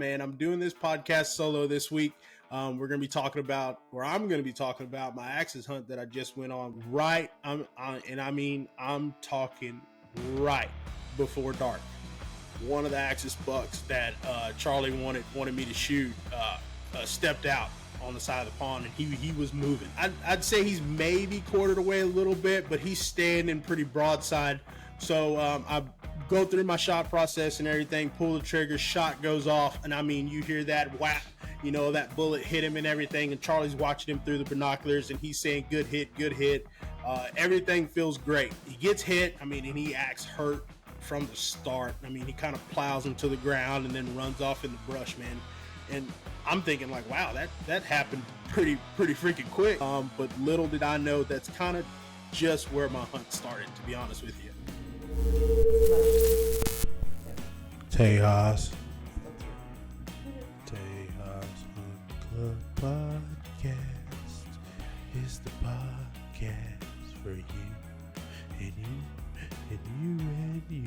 Man, I'm doing this podcast solo this week. I'm going to be talking about my axis hunt that I just went on. I'm talking right before dark. One of the axis bucks that Charlie wanted me to shoot stepped out on the side of the pond, and he was moving. I'd say he's maybe quartered away a little bit, but he's standing pretty broadside. So I go through my shot process and everything, pull the trigger, shot goes off, and I mean, you hear that whap, that bullet hit him and everything, and Charlie's watching him through the binoculars, and he's saying, good hit. Everything feels great. He gets hit, and he acts hurt from the start. He kind of plows him to the ground and then runs off in the brush, man. And I'm thinking like, wow, that happened pretty freaking quick. But little did I know that's kind of just where my hunt started, to be honest with you. Tejas Hunt Club Podcast is the podcast for you and you.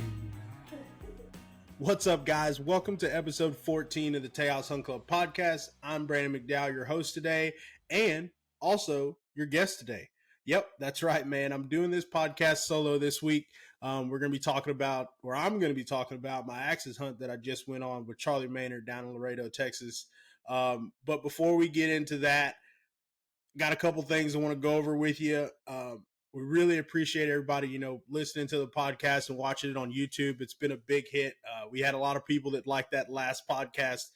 What's up, guys? Welcome to episode 14 of the Tejas Hunt Club Podcast. I'm Brandon McDowell, your host today, and also your guest today. Yep, that's right, man. I'm doing this podcast solo this week. I'm going to be talking about my axis hunt that I just went on with Charlie Maynard down in Laredo, Texas. But before we get into that, got a couple things I want to go over with you. We really appreciate everybody, listening to the podcast and watching it on YouTube. It's been a big hit. We had a lot of people that liked that last podcast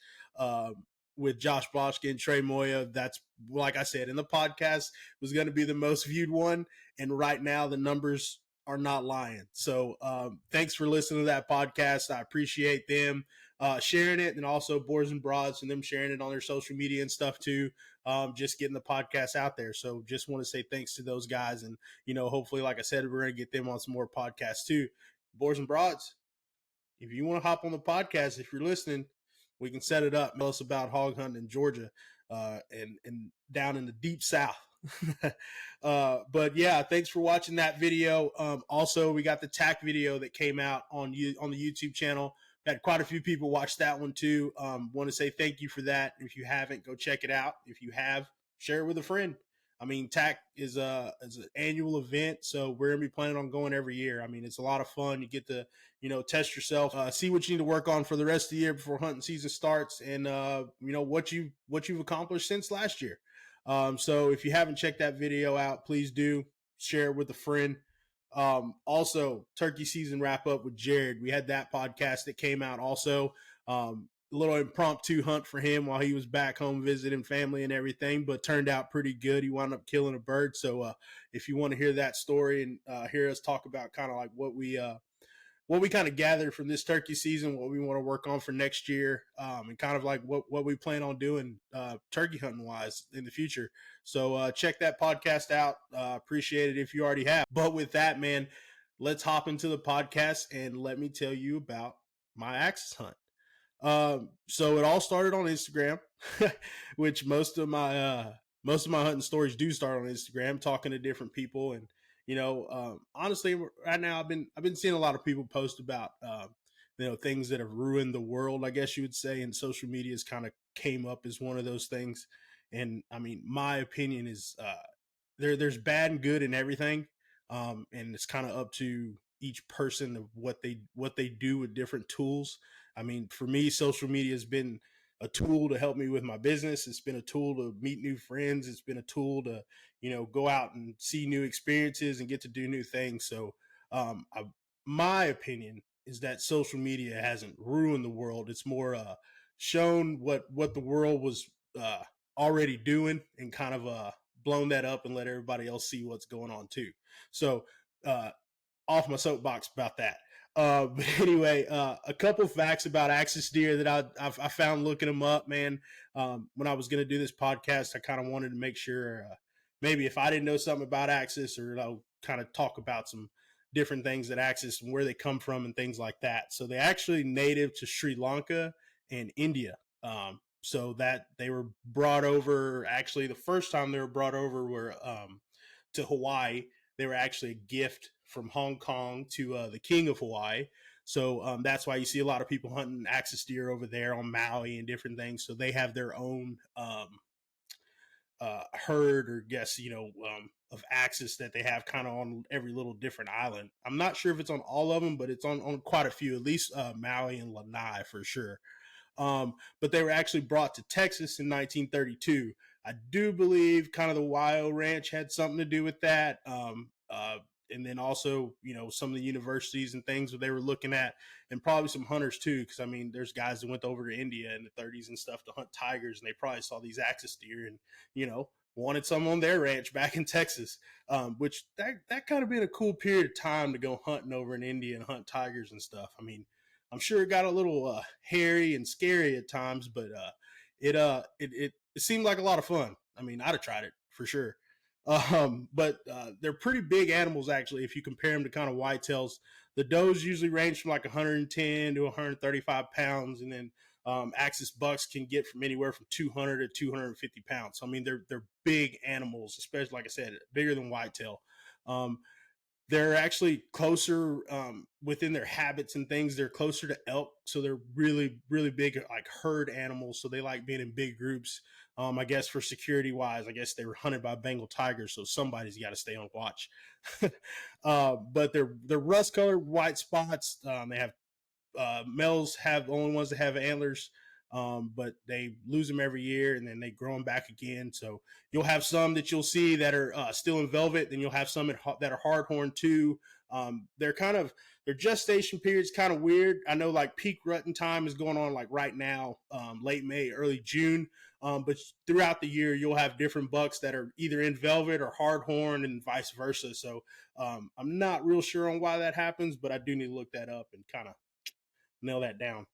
with Josh Boschke and Trey Moya. That's, like I said, in the podcast was going to be the most viewed one. And right now the numbers are not lying. So thanks for listening to that podcast. I appreciate them sharing it, and also Boards and Broads and them sharing it on their social media and stuff too. Just getting the podcast out there. So just want to say thanks to those guys. And, hopefully, like I said, we're going to get them on some more podcasts too. Boards and Broads, if you want to hop on the podcast, if you're listening, we can set it up. Tell us about hog hunting in Georgia and down in the deep South. But yeah, thanks for watching that video. Also, we got the TAC video that came out on the YouTube channel. Had quite a few people watch that one too. Want to say thank you for that. If you haven't, go check it out. If you have, share it with a friend. TAC is an annual event, so we're gonna be planning on going every year. It's a lot of fun. You get to, test yourself, see what you need to work on for the rest of the year before hunting season starts, and what you've accomplished since last year. So if you haven't checked that video out, please do share it with a friend. Also, turkey season wrap up with Jared. We had that podcast that came out also. A little impromptu hunt for him while he was back home visiting family and everything, but turned out pretty good. He wound up killing a bird. So if you want to hear that story and hear us talk about kind of like what we kind of gathered from this turkey season, what we want to work on for next year, and kind of like what we plan on doing turkey hunting wise in the future. So check that podcast out. Appreciate it if you already have. But with that, man, let's hop into the podcast and let me tell you about my axis hunt. So it all started on Instagram, which most of my hunting stories do start on Instagram, talking to different people. And honestly, right now I've been seeing a lot of people post about things that have ruined the world, I guess you would say, and social media has kind of came up as one of those things. And my opinion is there's bad and good in everything, and it's kind of up to each person of what they do with different tools. For me, social media has been a tool to help me with my business. It's been a tool to meet new friends. It's been a tool to, go out and see new experiences and get to do new things. So my opinion is that social media hasn't ruined the world. It's more shown what the world was already doing, and kind of blown that up and let everybody else see what's going on too. So off my soapbox about that. But anyway, a couple facts about axis deer that I found looking them up, man. When I was going to do this podcast, I kind of wanted to make sure maybe if I didn't know something about axis, or kind of talk about some different things that axis and where they come from and things like that. So they actually native to Sri Lanka and India. So that they were brought over, actually the first time they were brought over were to Hawaii. They were actually a gift from Hong Kong to the king of Hawaii. So that's why you see a lot of people hunting axis deer over there on Maui and different things. So they have their own herd or of axis that they have kind of on every little different island. I'm not sure if it's on all of them, but it's on quite a few, at least Maui and Lanai for sure. But they were actually brought to Texas in 1932. I do believe kind of the Wyo Ranch had something to do with that. And then also, some of the universities and things that they were looking at, and probably some hunters too. Because I mean, there's guys that went over to India in the 30s and stuff to hunt tigers, and they probably saw these axis deer and wanted some on their ranch back in Texas. Which that kind of been a cool period of time to go hunting over in India and hunt tigers and stuff. I mean, I'm sure it got a little hairy and scary at times, but it seemed like a lot of fun. I mean, I'd have tried it for sure. But they're pretty big animals actually. If you compare them to kind of whitetails, the does usually range from like 110 to 135 pounds, and then axis bucks can get from anywhere from 200 to 250 pounds. So I mean, they're big animals, especially like I said, bigger than whitetail. They're actually closer within their habits and things. They're closer to elk, so they're really, really big, like herd animals. So they like being in big groups. I guess for security wise, I guess they were hunted by Bengal tigers, so somebody's got to stay on watch. But they're rust colored, white spots. They have males have the only ones that have antlers. But they lose them every year and then they grow them back again. So you'll have some that you'll see that are still in velvet. Then you'll have some that are hardhorn too. Their gestation period's kind of weird. I know like peak rutting time is going on like right now, late May, early June. But throughout the year, you'll have different bucks that are either in velvet or hardhorn and vice versa. So I'm not real sure on why that happens, but I do need to look that up and kind of nail that down.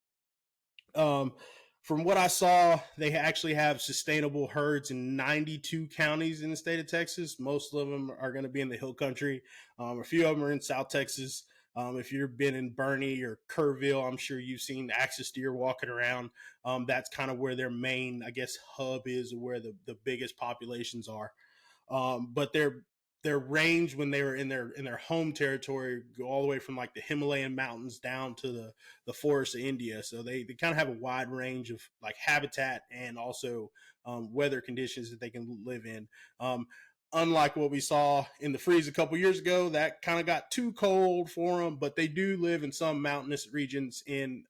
From what I saw, they actually have sustainable herds in 92 counties in the state of Texas. Most of them are going to be in the hill country. A few of them are in South Texas. If you've been in Bernie or Kerrville, I'm sure you've seen axis deer walking around. That's kind of where their main, I guess, hub is, or where the biggest populations are. But their range when they were in their home territory go all the way from like the Himalayan mountains down to the forests of India. So they kind of have a wide range of like habitat and also weather conditions that they can live in. Unlike what we saw in the freeze a couple years ago, that kind of got too cold for them, but they do live in some mountainous regions in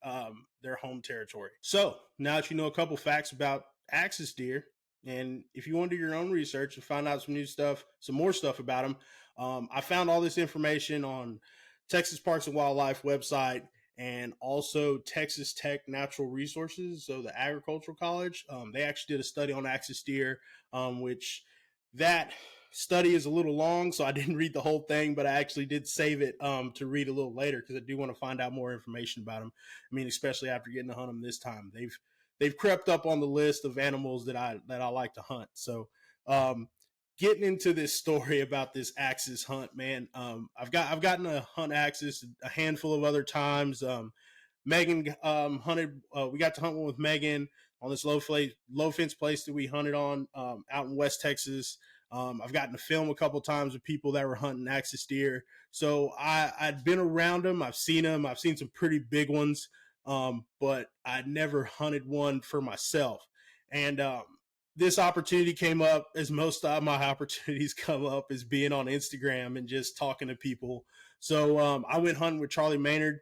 their home territory. So now that you know a couple facts about axis deer, and if you want to do your own research and find out some more stuff about them, I found all this information on Texas Parks and Wildlife website and also Texas Tech Natural Resources, so the agricultural college. They actually did a study on axis deer, which that study is a little long, so I didn't read the whole thing, but I actually did save it to read a little later because I do want to find out more information about them. I mean, especially after getting to hunt them this time. They've crept up on the list of animals that I like to hunt. So, getting into this story about this axis hunt, man, I've gotten to hunt axis a handful of other times. Meagan hunted. We got to hunt one with Meagan on this low fence place that we hunted on out in West Texas. I've gotten to film a couple times with people that were hunting axis deer. So I'd been around them. I've seen them. I've seen some pretty big ones. But I never hunted one for myself. And this opportunity came up, as most of my opportunities come up, is being on Instagram and just talking to people. So I went hunting with Charlie Maynard.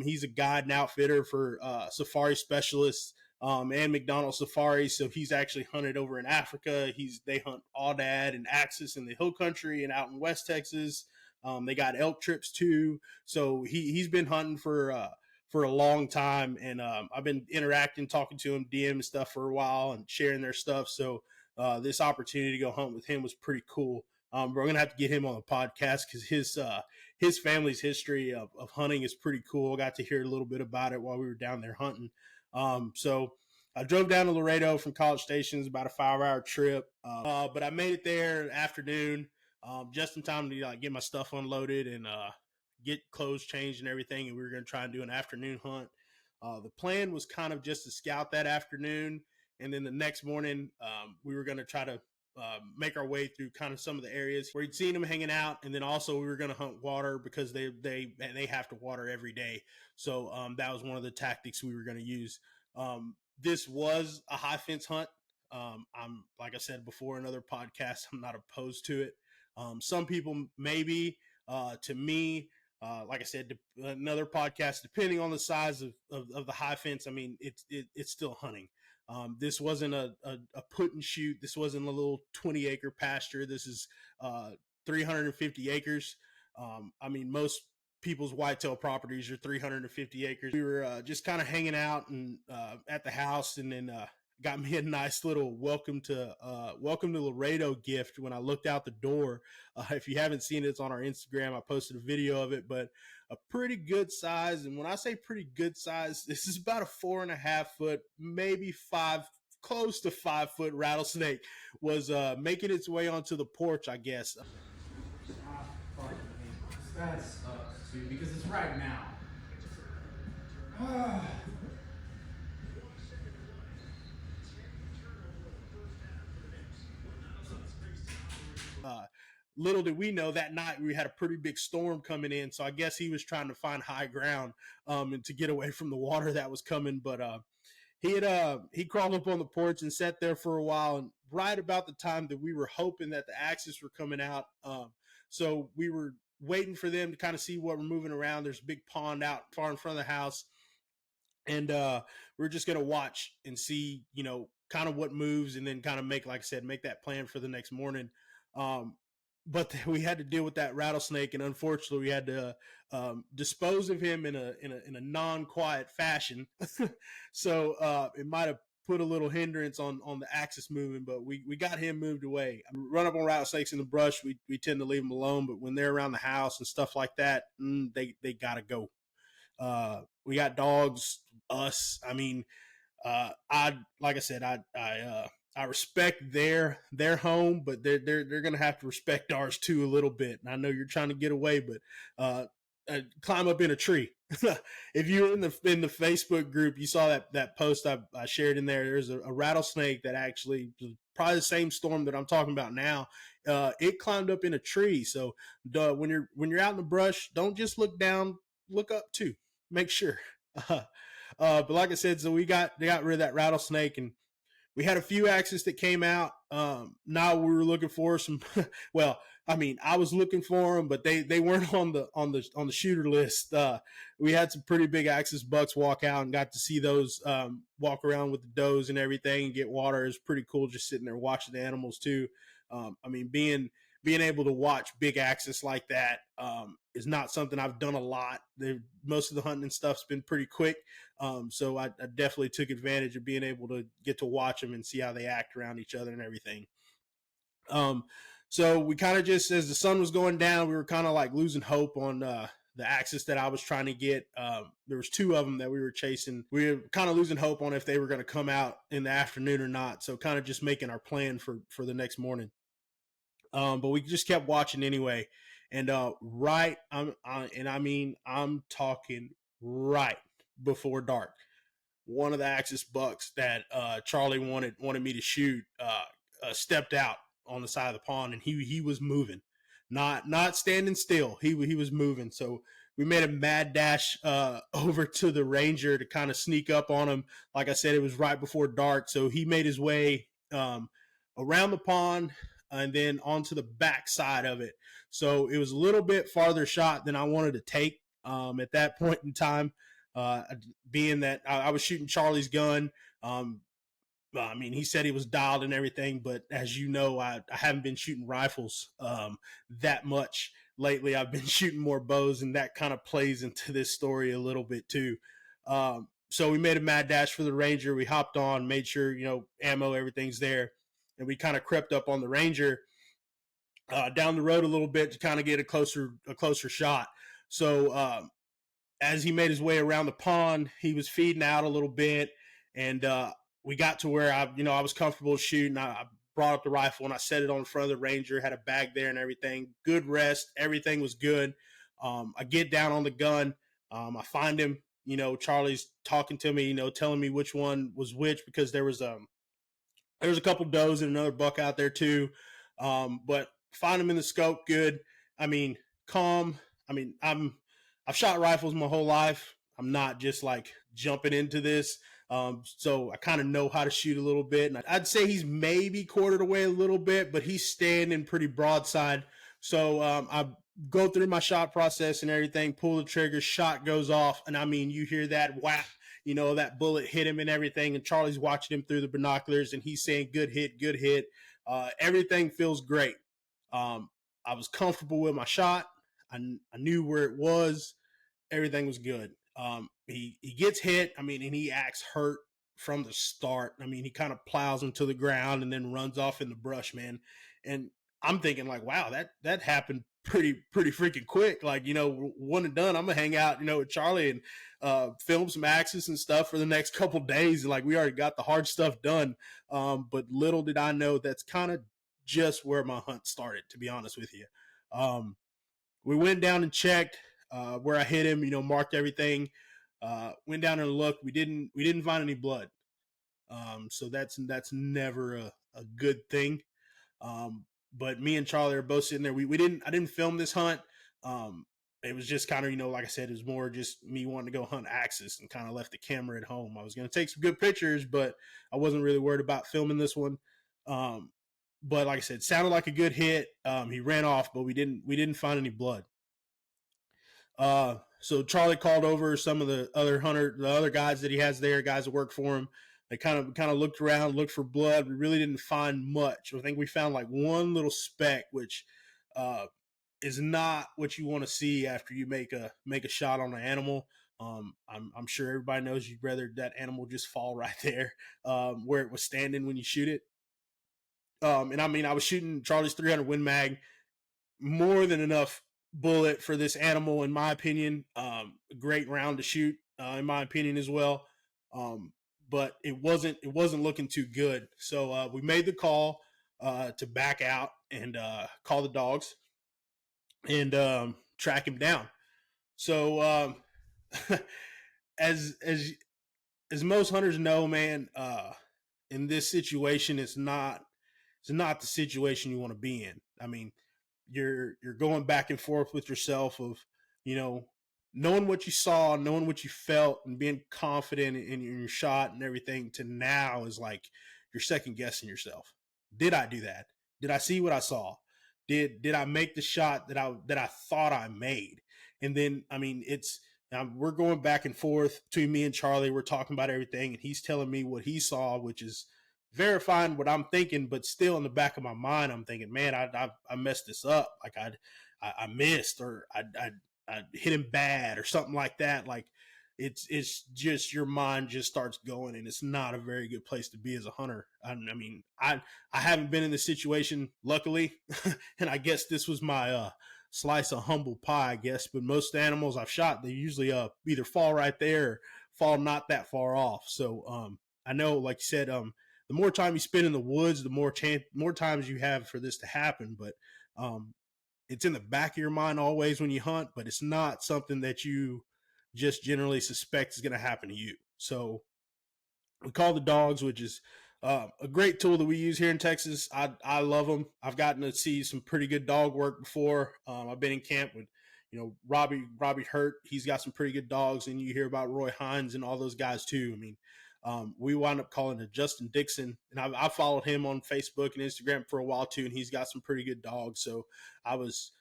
He's a guide and outfitter for safari specialists and McDonald Safari. So he's actually hunted over in Africa. They hunt aoudad and axis in the hill country and out in West Texas. They got elk trips too. So he's been hunting for a long time, and I've been interacting, talking to him, DM and stuff for a while, and sharing their stuff. So this opportunity to go hunt with him was pretty cool. We're gonna have to get him on the podcast because his family's history of hunting is pretty cool. I got to hear a little bit about it while we were down there hunting. So I drove down to Laredo from College Station. It's about a 5-hour trip, but I made it there in the afternoon, just in time to get my stuff unloaded and get clothes changed and everything, and we were going to try and do an afternoon hunt. The plan was kind of just to scout that afternoon, and then the next morning we were going to try to make our way through kind of some of the areas where we'd seen them hanging out, and then also we were going to hunt water because they have to water every day. So that was one of the tactics we were going to use. This was a high fence hunt. I'm, like I said before in other podcasts, I'm not opposed to it. Some people maybe. To me, like I said, another podcast, depending on the size of the high fence, I mean, it's still hunting. This wasn't a put and shoot. This wasn't a little 20-acre pasture. This is 350 acres. I mean, most people's whitetail properties are 350 acres. We were just kind of hanging out and at the house, and then got me a nice little welcome to Laredo gift when I looked out the door. If you haven't seen it, it's on our Instagram. I posted a video of it, but a pretty good size. And when I say pretty good size, this is about a 4.5 foot, maybe close to 5 foot rattlesnake was making its way onto the porch, I guess. That sucks too, because it's right now. Little did we know that night we had a pretty big storm coming in, so I guess he was trying to find high ground and to get away from the water that was coming. But he crawled up on the porch and sat there for a while, and right about the time that we were hoping that the axis were coming out, so we were waiting for them to kind of see what we're moving around. There's a big pond out far in front of the house, and we're just going to watch and see, kind of what moves, and then kind of make, like I said, make that plan for the next morning. But we had to deal with that rattlesnake, and unfortunately we had to dispose of him in a non-quiet fashion. So it might have put a little hindrance on the axis moving, but we got him moved away. Run up on rattlesnakes in the brush, we tend to leave them alone, but when they're around the house and stuff like that, they gotta go. We got dogs, us. I mean, like I said, I respect their home, but they're gonna have to respect ours too a little bit. And I know you're trying to get away, but climb up in a tree. If you were in the Facebook group, you saw that post I shared in there. There's a rattlesnake that actually, probably the same storm that I'm talking about now. It climbed up in a tree. So when you're out in the brush, don't just look down, look up too. Make sure. But like I said, so they got rid of that rattlesnake, and we had a few axes that came out. Now we were looking for some. Well, I mean, I was looking for them, but they weren't on the shooter list. We had some pretty big axis bucks walk out, and got to see those walk around with the does and everything and get water. It was pretty cool just sitting there watching the animals too. I mean, being able to watch big axis like that is not something I've done a lot. Most of the hunting and stuff's been pretty quick. So I definitely took advantage of being able to get to watch them and see how they act around each other and everything. So we kind of just, as the sun was going down, we were kind of like losing hope on the axis that I was trying to get. There was two of them that we were chasing. We were kind of losing hope on if they were going to come out in the afternoon or not. So kind of just making our plan for the next morning. But we just kept watching anyway. And I'm talking right before dark, one of the axis bucks that Charlie wanted me to shoot stepped out on the side of the pond, and he was moving, not standing still. He was moving. So we made a mad dash over to the ranger to kind of sneak up on him. Like I said, it was right before dark, so he made his way around the pond and then onto the back side of it. So it was a little bit farther shot than I wanted to take at that point in time, being that I was shooting Charlie's gun. I mean, he said he was dialed and everything, but as you know, I haven't been shooting rifles that much lately. I've been shooting more bows, and that kind of plays into this story a little bit too. So we made a mad dash for the Ranger. We hopped on, made sure, ammo, everything's there. And we kind of crept up on the Ranger down the road a little bit to kind of get a closer shot. So as he made his way around the pond, he was feeding out a little bit, and we got to where I was comfortable shooting. I brought up the rifle and I set it on the front of the Ranger, had a bag there and everything. Good rest, everything was good. I get down on the gun. I find him. Charlie's talking to me, telling me which one was which, because there was There's a couple does and another buck out there too. But find them in the scope good. I mean, calm. I mean, I've shot rifles my whole life. I'm not just like jumping into this. So I kind of know how to shoot a little bit. And I'd say he's maybe quartered away a little bit, but he's standing pretty broadside. So I go through my shot process and everything, pull the trigger, shot goes off. And I mean, you hear that whap, that bullet hit him and everything. And Charlie's watching him through the binoculars and he's saying, good hit, good hit. Everything feels great. I was comfortable with my shot. I knew where it was. Everything was good. He gets hit. I mean, and he acts hurt from the start. I mean, he kind of plows him to the ground and then runs off in the brush, man. And I'm thinking like, wow, that happened pretty freaking quick. Like, one and done. I'm gonna hang out, with Charlie and film some axes and stuff for the next couple days. And like, we already got the hard stuff done. But little did I know that's kind of just where my hunt started, to be honest with you. We went down and checked where I hit him, marked everything. Went down and looked. We didn't find any blood. So that's never a good thing. But me and Charlie are both sitting there. I didn't film this hunt. It was just kind of, like I said, it was more just me wanting to go hunt axis and kind of left the camera at home. I was going to take some good pictures, but I wasn't really worried about filming this one. But like I said, sounded like a good hit. He ran off, but we didn't find any blood. So Charlie called over some of the other guys that he has there, guys that work for him. They kind of looked around, looked for blood. We really didn't find much. I think we found like one little speck, which is not what you want to see after you make a shot on an animal. I'm sure everybody knows you'd rather that animal just fall right there where it was standing when you shoot it. And I mean, I was shooting Charlie's 300 Win Mag, more than enough bullet for this animal, in my opinion. A great round to shoot, in my opinion as well. But it wasn't looking too good. So we made the call to back out and call the dogs and track him down. So as most hunters know, man, in this situation, it's not the situation you want to be in. I mean, you're going back and forth with yourself of, knowing what you saw, knowing what you felt, and being confident in your shot and everything, to now is like you're second guessing yourself. Did I do that? Did I see what I saw? Did I make the shot that I thought I made? And then, I mean, we're going back and forth between me and Charlie. We're talking about everything, and he's telling me what he saw, which is verifying what I'm thinking, but still in the back of my mind, I'm thinking, man, I messed this up. Like I missed, or I hit him bad or something like that. Like it's just, your mind just starts going, and it's not a very good place to be as a hunter. I mean, I haven't been in this situation, luckily. And I guess this was my slice of humble pie, I guess. But most animals I've shot, they usually either fall right there or fall not that far off. So I know, like you said, the more time you spend in the woods, the more times you have for this to happen. But it's in the back of your mind always when you hunt, but it's not something that you just generally suspect is going to happen to you. So we call the dogs, which is a great tool that we use here in Texas. I love them. I've gotten to see some pretty good dog work before. I've been in camp with, Robbie Hurt. He's got some pretty good dogs, and you hear about Roy Hines and all those guys too. I mean, we wound up calling it Justin Dixon, and I followed him on Facebook and Instagram for a while too, and he's got some pretty good dogs. So I was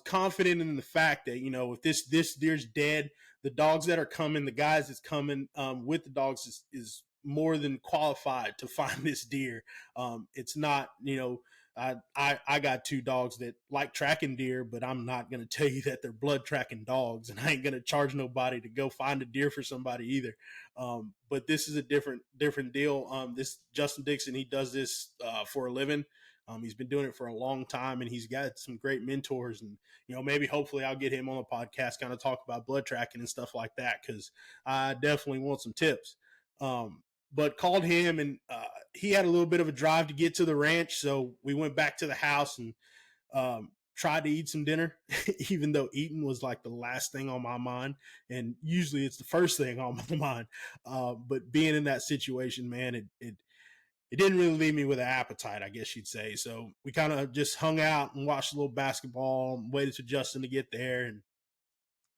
confident in the fact that, if this deer's dead, the dogs that are coming, the guys that's coming with the dogs is more than qualified to find this deer. It's not, I got two dogs that like tracking deer, but I'm not going to tell you that they're blood tracking dogs, and I ain't going to charge nobody to go find a deer for somebody either. But this is a different deal. This Justin Dixon, he does this for a living. He's been doing it for a long time, and he's got some great mentors, and, maybe hopefully I'll get him on the podcast, kind of talk about blood tracking and stuff like that, because I definitely want some tips. But called him, and he had a little bit of a drive to get to the ranch. So we went back to the house and tried to eat some dinner, even though eating was like the last thing on my mind. And usually it's the first thing on my mind. But being in that situation, man, it didn't really leave me with an appetite, I guess you'd say. So we kind of just hung out and watched a little basketball and waited for Justin to get there. And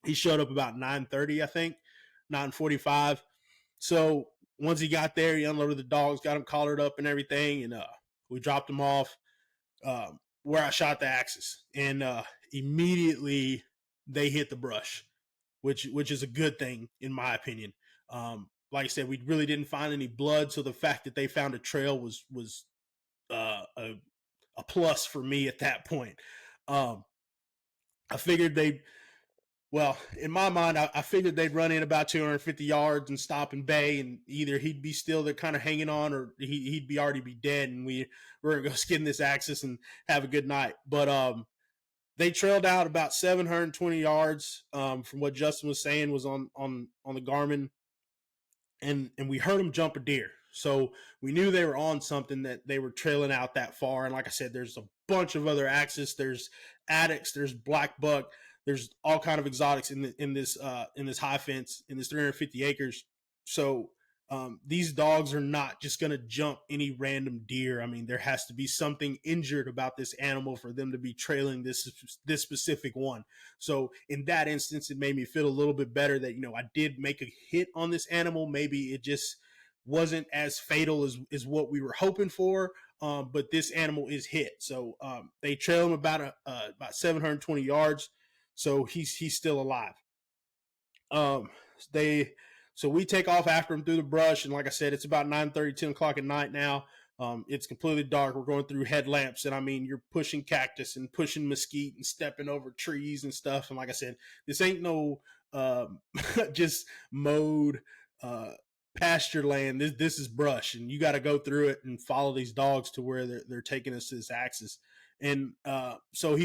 he showed up about 9:30, I think, 9:45. So once he got there, he unloaded the dogs, got them collared up and everything. And we dropped them off where I shot the axis. And immediately they hit the brush, which is a good thing, in my opinion. Like I said, we really didn't find any blood, so the fact that they found a trail was a plus for me at that point. I figured in my mind, I figured they'd run in about 250 yards and stop and bay, and either he'd be still there kind of hanging on, or he'd be already be dead, and we're going to go skin this axis and have a good night. But they trailed out about 720 yards from what Justin was saying was on the Garmin, and we heard them jump a deer. So we knew they were on something, that they were trailing out that far. And like I said, there's a bunch of other axis. There's addicts, there's black buck, there's all kind of exotics in this high fence, in this 350 acres. So these dogs are not just going to jump any random deer. I mean, there has to be something injured about this animal for them to be trailing this specific one. So in that instance, it made me feel a little bit better that, I did make a hit on this animal. Maybe it just wasn't as fatal as what we were hoping for. But this animal is hit. So they trail him about 720 yards. So he's still alive. So we take off after him through the brush, and like I said, it's about 9:30, 10 o'clock at night now. It's completely dark. We're going through headlamps, and I mean, you're pushing cactus and pushing mesquite and stepping over trees and stuff. And like I said, this ain't no just mowed pasture land. This is brush, and you got to go through it and follow these dogs to where they're taking us to this axis. And so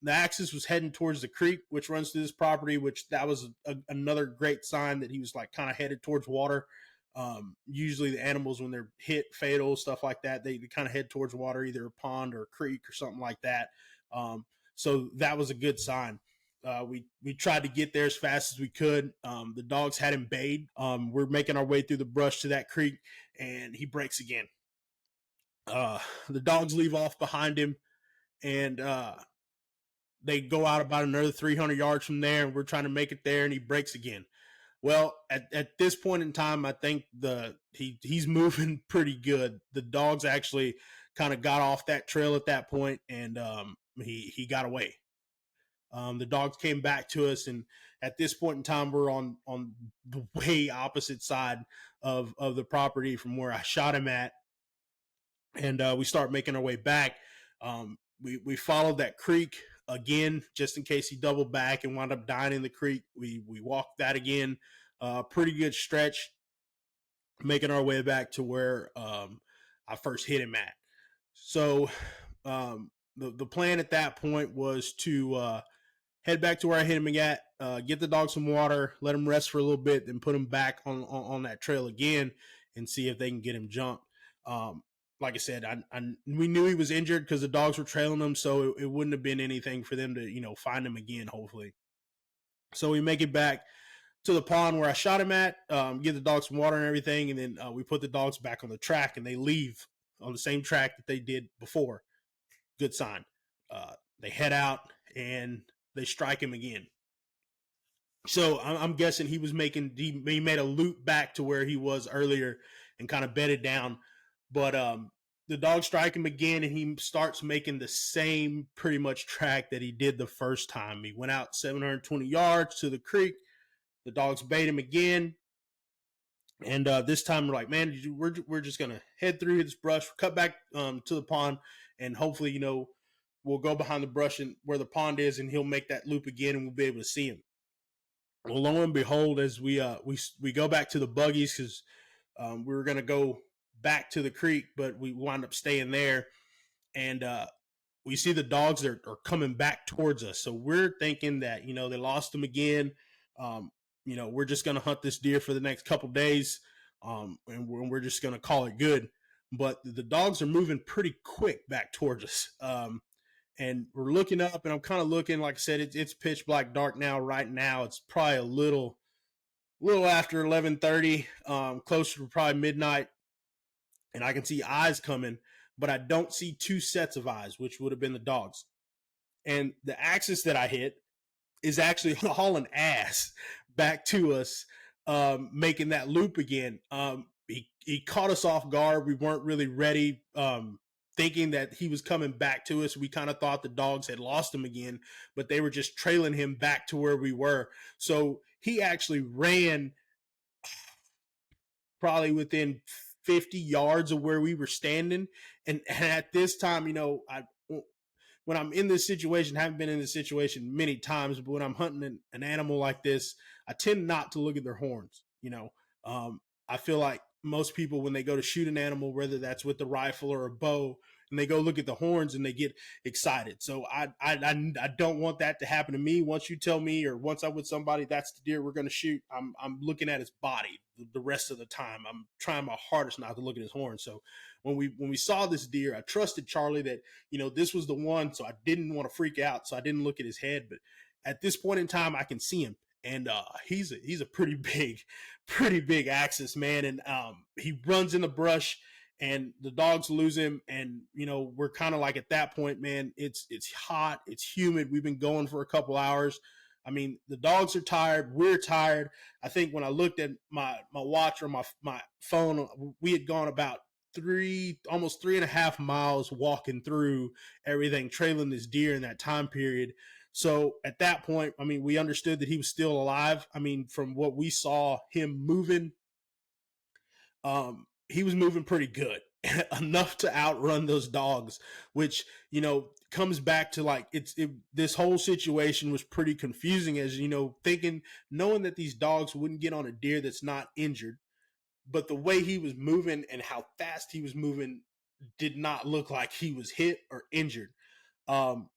the axis was heading towards the creek, which runs through this property, which that was another great sign that he was like kind of headed towards water. Usually the animals, when they're hit fatal, stuff like that, they kind of head towards water, either a pond or a creek or something like that. So that was a good sign. We tried to get there as fast as we could. The dogs had him bayed. We're making our way through the brush to that creek, and he breaks again. The dogs leave off behind him, and they go out about another 300 yards from there, and we're trying to make it there, and he breaks again. Well, at this point in time, I think he's moving pretty good. The dogs actually kind of got off that trail at that point, and he got away. The dogs came back to us, and at this point in time, we're on the way opposite side of the property from where I shot him at, and we start making our way back. We followed that creek again, just in case he doubled back and wound up dying in the creek. We walked that again, pretty good stretch, making our way back to where I first hit him at. So the plan at that point was to head back to where I hit him at, get the dog some water, let him rest for a little bit, then put him back on that trail again and see if they can get him jumped. Like I said, we knew he was injured because the dogs were trailing him, so it wouldn't have been anything for them to, find him again, hopefully. So we make it back to the pond where I shot him at, give the dogs some water and everything, and then we put the dogs back on the track, and they leave on the same track that they did before. Good sign. They head out, and they strike him again. So I'm guessing he made a loop back to where he was earlier and kind of bedded down. But the dogs strike him again, and he starts making the same pretty much track that he did the first time. He went out 720 yards to the creek. The dogs bait him again. And this time we're like, man, we're just going to head through this brush, cut back to the pond, and hopefully, we'll go behind the brush and where the pond is, and he'll make that loop again, and we'll be able to see him. Well, lo and behold, as we go back to the buggies, because we were going to go back to the creek, but we wound up staying there, and we see the dogs are coming back towards us. So we're thinking that, they lost them again. We're just going to hunt this deer for the next couple days, and we're just going to call it good. But the dogs are moving pretty quick back towards us. And we're looking up, and I'm kind of looking, like I said, it's pitch black dark now. Right now, it's probably a little after 11:30, closer to probably midnight. and I can see eyes coming, but I don't see two sets of eyes, which would have been the dogs. And the axis that I hit is actually hauling ass back to us, making that loop again. He caught us off guard. We weren't really ready, thinking that he was coming back to us. We kind of thought the dogs had lost him again, but they were just trailing him back to where we were. So he actually ran probably within 50 yards of where we were standing. And at this time, when I'm in this situation, haven't been in this situation many times, but when I'm hunting an animal like this, I tend not to look at their horns. I feel like most people, when they go to shoot an animal, whether that's with the rifle or a bow, and they go look at the horns and they get excited. So I don't want that to happen to me. Once you tell me, or once I'm with somebody, that's the deer we're going to shoot, I'm looking at his body the rest of the time. I'm trying my hardest not to look at his horns. So when we saw this deer, I trusted Charlie that, this was the one. So I didn't want to freak out. So I didn't look at his head. But at this point in time, I can see him. And he's a pretty big axis, man. And he runs in the brush, and the dogs lose him. And we're kind of like, at that point, man, it's hot, it's humid. We've been going for a couple hours. I mean, the dogs are tired. We're tired. I think when I looked at my watch or my phone, we had gone about almost 3.5 miles walking through everything, trailing this deer in that time period. So at that point, I mean, we understood that he was still alive. I mean, from what we saw him moving, he was moving pretty good, enough to outrun those dogs, which, comes back to like, this whole situation was pretty confusing, as, knowing that these dogs wouldn't get on a deer that's not injured, but the way he was moving and how fast he was moving did not look like he was hit or injured.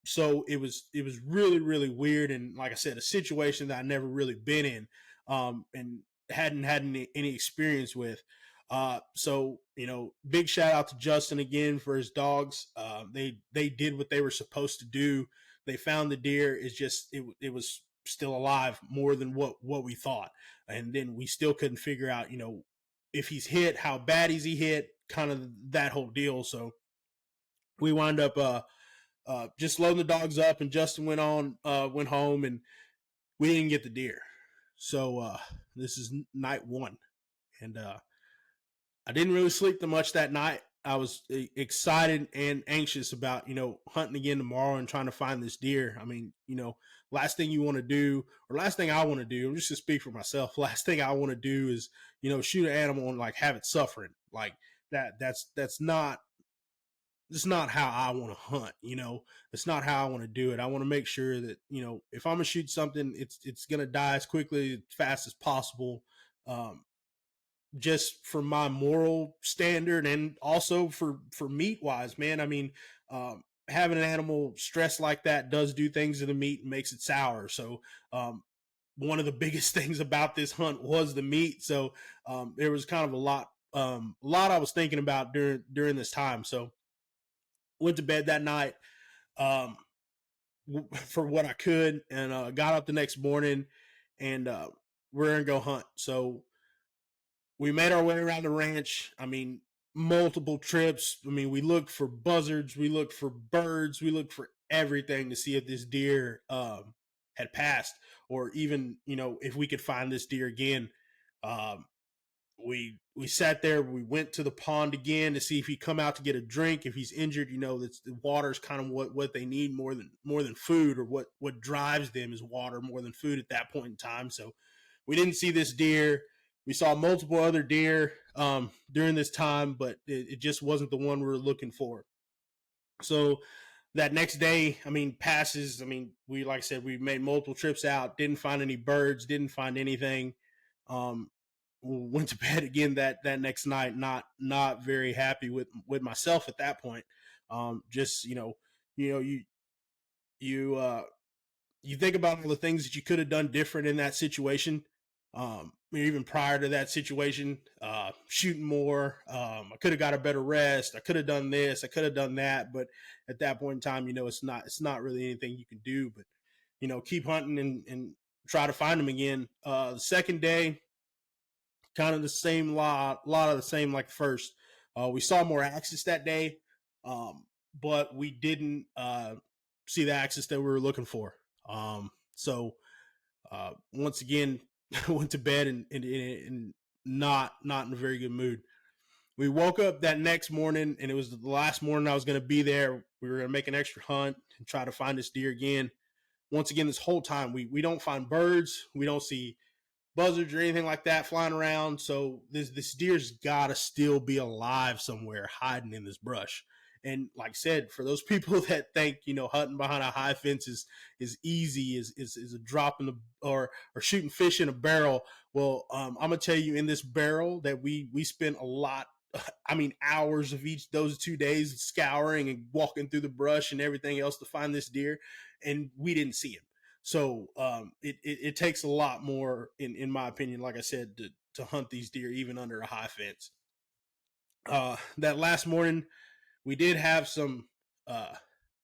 So it was really, really weird. And like I said, a situation that I never really been in, and hadn't had any experience with. So, big shout out to Justin again for his dogs. They did what they were supposed to do. They found the deer. It was still alive more than what we thought. And then we still couldn't figure out, if he's hit, how bad is he hit, kind of that whole deal. So we wound up, just loading the dogs up, and Justin went home, and we didn't get the deer. So this is night one, and I didn't really sleep too much that night. I was excited and anxious about, hunting again tomorrow and trying to find this deer. I mean, last thing you want to do, or last thing I want to do, just to speak for myself, last thing I want to do is, shoot an animal and like have it suffering like that. That's not how I want to hunt. It's not how I want to do it. I want to make sure that, if I'm gonna shoot something, it's gonna die as quickly, as fast as possible. Just for my moral standard, and also for meat wise, man. I mean, having an animal stressed like that does do things to the meat and makes it sour. So, one of the biggest things about this hunt was the meat. So, there was kind of a lot I was thinking about during this time. So, went to bed that night, for what I could, and got up the next morning, and we're gonna go hunt. So we made our way around the ranch. I mean, multiple trips. I mean, we looked for buzzards, we looked for birds, we looked for everything to see if this deer had passed, or even, if we could find this deer again. Um, we sat there. We went to the pond again to see if he'd come out to get a drink. If he's injured, that's the water's kind of what they need more than food, or what drives them is water more than food at that point in time. So we didn't see this deer. We saw multiple other deer during this time, but it just wasn't the one we were looking for. So that next day, I mean, passes. I mean, like I said, we made multiple trips out, didn't find any birds, didn't find anything. Went to bed again that next night, not very happy with myself at that point. Just, you think about all the things that you could have done different in that situation. Even prior to that situation, shooting more. I could have got a better rest. I could have done this. I could have done that. But at that point in time, it's not really anything you can do. But keep hunting and try to find them again. The second day, kind of the same lot of the same like first. We saw more axis that day, but we didn't see the axis that we were looking for. So once again, went to bed and not in a very good mood. We woke up that next morning, and it was the last morning I was going to be there. We were going to make an extra hunt and try to find this deer again. Once again, this whole time, we don't find birds. We don't see buzzards or anything like that flying around. So this deer's got to still be alive somewhere, hiding in this brush. And like I said, for those people that think, hunting behind a high fence is easy, is a drop in the or shooting fish in a barrel. Well, I'm gonna tell you, in this barrel that we spent a lot, hours of those 2 days scouring and walking through the brush and everything else to find this deer, and we didn't see him. So it takes a lot more, in my opinion, like I said, to hunt these deer even under a high fence. That last morning, we did have some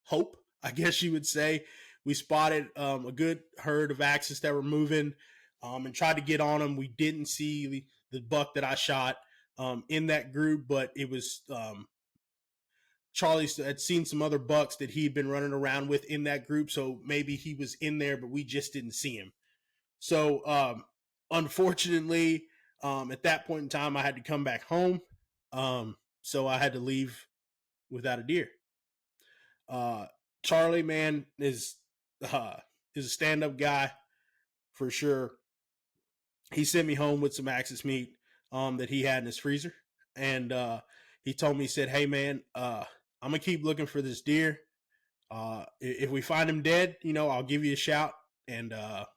hope, I guess you would say. We spotted a good herd of axis that were moving, and tried to get on them. We didn't see the buck that I shot in that group, but it was Charlie had seen some other bucks that he'd been running around with in that group, so maybe he was in there, but we just didn't see him. So unfortunately, at that point in time, I had to come back home. So I had to leave without a deer. Charlie, man, is a stand-up guy for sure. He sent me home with some axis meat that he had in his freezer, and he told me, he said, "Hey, man, I'm gonna keep looking for this deer. If we find him dead, I'll give you a shout, and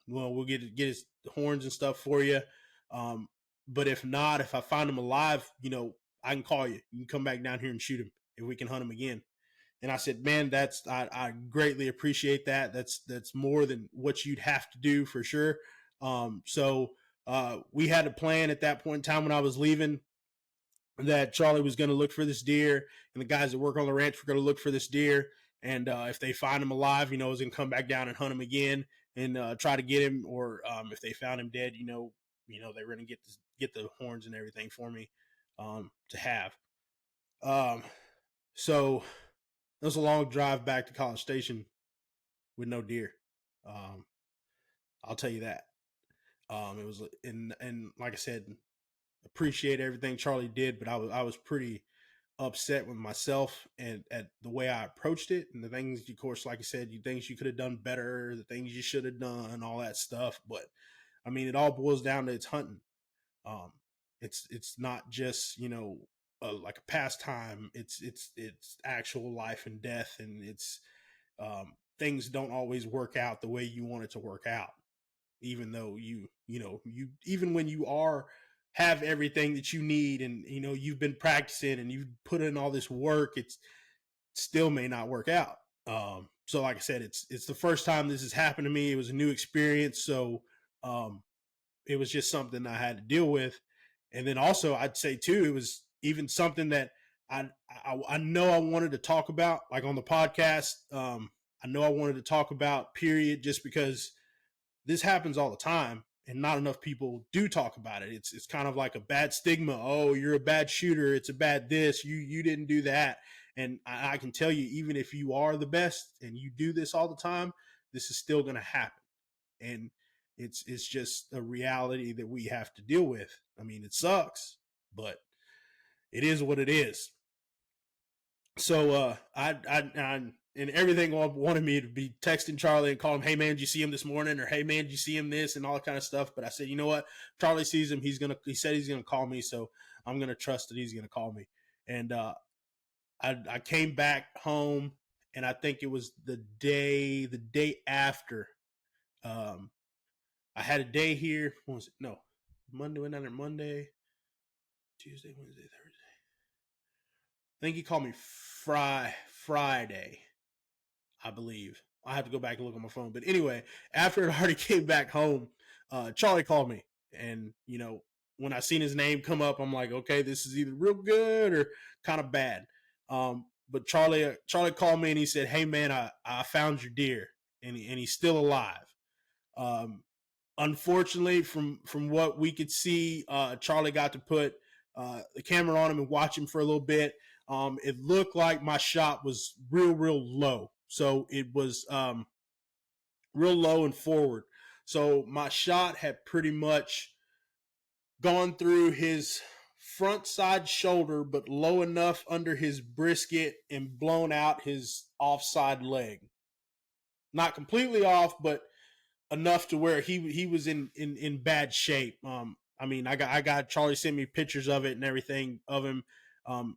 we'll get his horns and stuff for you. But if not, if I find him alive, I can call you. You can come back down here and shoot him if we can hunt him again." And I said, "Man, I greatly appreciate that. That's more than what you'd have to do for sure." So we had a plan at that point in time when I was leaving, that Charlie was going to look for this deer, and the guys that work on the ranch were going to look for this deer. And if they find him alive, I was going to come back down and hunt him again and try to get him. Or if they found him dead, they were going to get the horns and everything for me to have. So it was a long drive back to College Station with no deer. I'll tell you that. It was, and like I said, appreciate everything Charlie did, but I was pretty upset with myself and at the way I approached it, and the things, of course, like I said, things you could have done better, the things you should have done, all that stuff. But it all boils down to it's hunting. It's not just like a pastime. It's actual life and death, and it's things don't always work out the way you want it to work out. Even though you even when you have everything that you need, and you've been practicing and you've put in all this work, it still may not work out. So like I said, it's the first time this has happened to me. It was a new experience, so it was just something I had to deal with. And then also, I'd say too, it was even something that I know I wanted to talk about, like on the podcast. I know I wanted to talk about, period, just because this happens all the time and not enough people do talk about it. It's kind of like a bad stigma. Oh, you're a bad shooter. It's a bad this. You didn't do that. And I can tell you, even if you are the best and you do this all the time, this is still going to happen. And it's just a reality that we have to deal with. It sucks, but it is what it is. So I and everything wanted me to be texting Charlie and call him, "Hey man, did you see him this morning?" Or, "Hey man, did you see him this?" and all that kind of stuff. But I said, you know what? Charlie sees him. He said he's gonna call me, so I'm gonna trust that he's gonna call me. And I came back home, and I think it was the day after. I had a day here. What was it? No, Monday. Went down there Monday, Tuesday, Wednesday, Thursday. I think he called me Friday, I believe. I have to go back and look on my phone. But anyway, after it already came back home, Charlie called me. And, when I seen his name come up, I'm like, okay, this is either real good or kind of bad. But Charlie called me and he said, "Hey, man, I found your deer, and he's still alive." Unfortunately, from what we could see, Charlie got to put the camera on him and watch him for a little bit. It looked like my shot was real low. So it was real low and forward. So my shot had pretty much gone through his front side shoulder, but low enough under his brisket and blown out his offside leg. Not completely off, but enough to where he was in bad shape. I mean, I got Charlie sent me pictures of it and everything of him.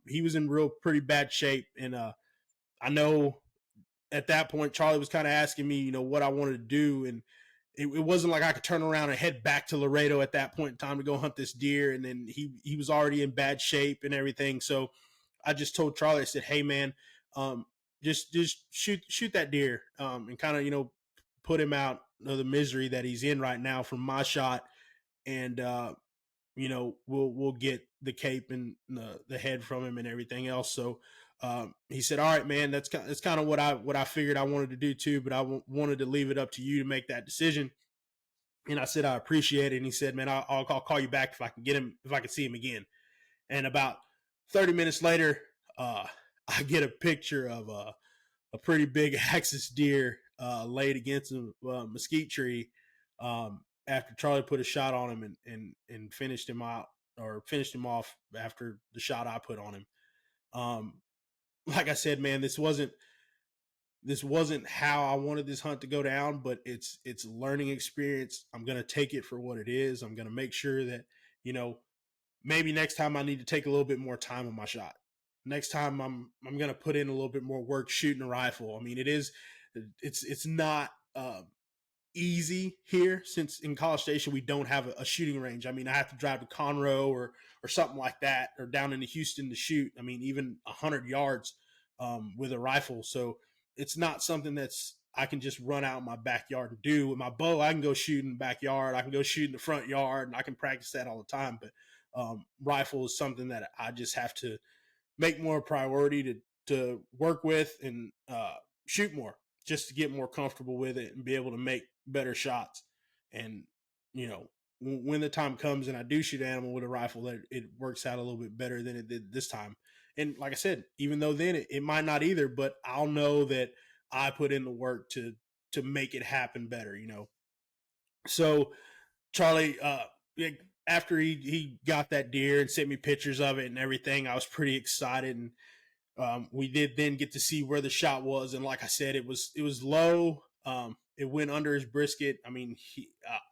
He was in pretty bad shape, and I know at that point Charlie was kind of asking me, what I wanted to do, and it wasn't like I could turn around and head back to Laredo at that point in time to go hunt this deer, and then he was already in bad shape and everything. So I just told Charlie, I said, "Hey man, just shoot that deer, and kind of put him out of the misery that he's in right now from my shot, and we'll get the cape and the head from him and everything else." So he said, "All right, man, that's kind of what I figured I wanted to do too, but I wanted to leave it up to you to make that decision." And I said, "I appreciate it." And he said, "Man, I'll call you back if I can get him, if I can see him again." And about 30 minutes later, I get a picture of a pretty big axis deer laid against a mesquite tree, after Charlie put a shot on him and finished him out, or finished him off after the shot I put on him. Like I said, man, this wasn't how I wanted this hunt to go down, but it's a learning experience. I'm going to take it for what it is. I'm going to make sure that, maybe next time I need to take a little bit more time on my shot. Next time I'm going to put in a little bit more work shooting a rifle. I mean, it's not easy here, since in College Station we don't have a shooting range. I mean, I have to drive to Conroe or something like that, or down into Houston to shoot. I mean, even 100 yards with a rifle. So it's not something I can just run out in my backyard and do. With my bow, I can go shoot in the backyard, I can go shoot in the front yard, and I can practice that all the time. But rifle is something that I just have to make more priority to work with and shoot more, just to get more comfortable with it and be able to make better shots. And when the time comes and I do shoot an animal with a rifle, that it works out a little bit better than it did this time. And like I said, even though then it might not either, but I'll know that I put in the work to make it happen better. So Charlie, after he got that deer and sent me pictures of it and everything, I was pretty excited. And we did then get to see where the shot was. And like I said, it was low. It went under his brisket. I mean,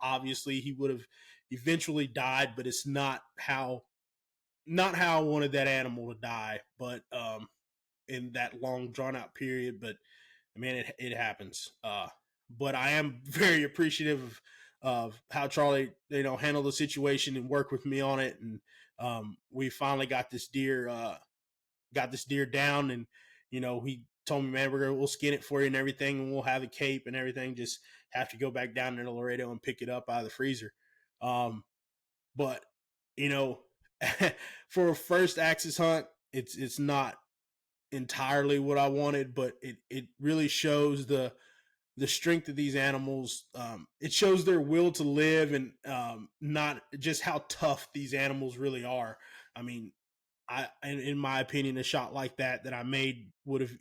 obviously he would have eventually died, but it's not how I wanted that animal to die, but in that long drawn out period. But I mean, it happens. But I am very appreciative of how Charlie, handled the situation and worked with me on it. And we finally got this deer down, and he told me, "Man, we'll skin it for you and everything, and we'll have a cape and everything. Just have to go back down to Laredo and pick it up out of the freezer." But for a first axis hunt, it's not entirely what I wanted, but it really shows the strength of these animals. It shows their will to live, and not just how tough these animals really are. I mean, in my opinion, a shot like that I made would have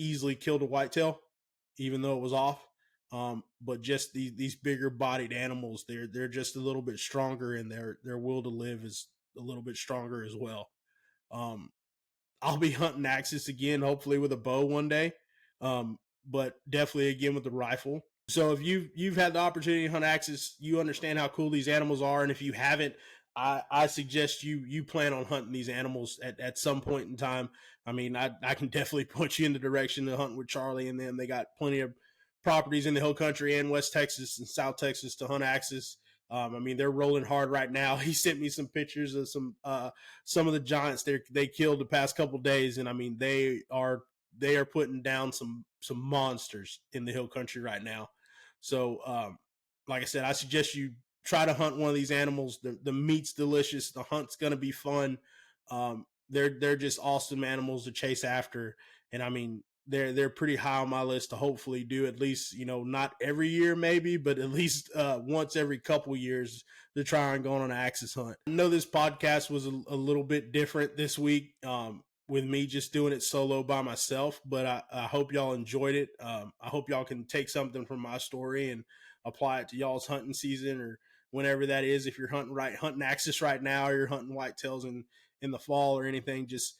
easily killed a whitetail, even though it was off. But just these bigger bodied animals, they're just a little bit stronger, and their will to live is a little bit stronger as well. I'll be hunting axis again, hopefully with a bow one day. But definitely again with the rifle. So if you've had the opportunity to hunt axis, you understand how cool these animals are. And if you haven't, I suggest you plan on hunting these animals at some point in time. I mean, I can definitely point you in the direction to hunt with Charlie and them. They got plenty of properties in the Hill Country and West Texas and South Texas to hunt axis. I mean, they're rolling hard right now. He sent me some pictures of some of the giants they killed the past couple of days, and I mean, they are putting down some monsters in the Hill Country right now. So, like I said, I suggest you try to hunt one of these animals. The meat's delicious. The hunt's going to be fun. They're just awesome animals to chase after. And I mean, they're pretty high on my list to hopefully do at least, not every year maybe, but at least once every couple years to try and go on an axis hunt. I know this podcast was a little bit different this week with me just doing it solo by myself, but I hope y'all enjoyed it. I hope y'all can take something from my story and apply it to y'all's hunting season or whenever that is. If you're hunting axis right now, or you're hunting whitetails in the fall or anything, just,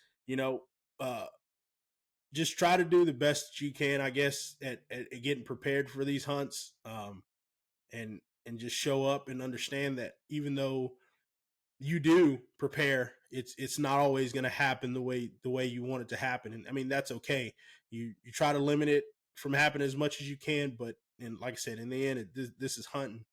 just try to do the best you can, I guess, at getting prepared for these hunts, and just show up and understand that even though you do prepare, it's not always going to happen the way you want it to happen. And I mean, that's okay. You try to limit it from happening as much as you can, but and like I said, in the end, this is hunting.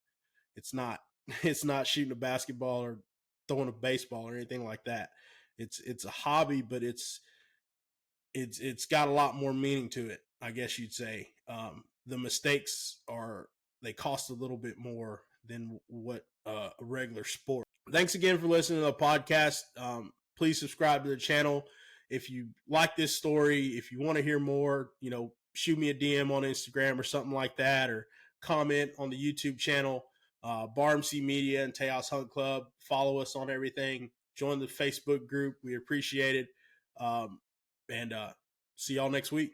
It's not it's not shooting a basketball or throwing a baseball or anything like that. It's a hobby, but it's got a lot more meaning to it, I guess you'd say. The mistakes they cost a little bit more than what a regular sport. Thanks again for listening to the podcast. Please subscribe to the channel. If you like this story, if you want to hear more, shoot me a DM on Instagram or something like that, or comment on the YouTube channel, BarMC Media and Tejas Hunt Club. Follow us on everything. Join the Facebook group. We appreciate it. And see y'all next week.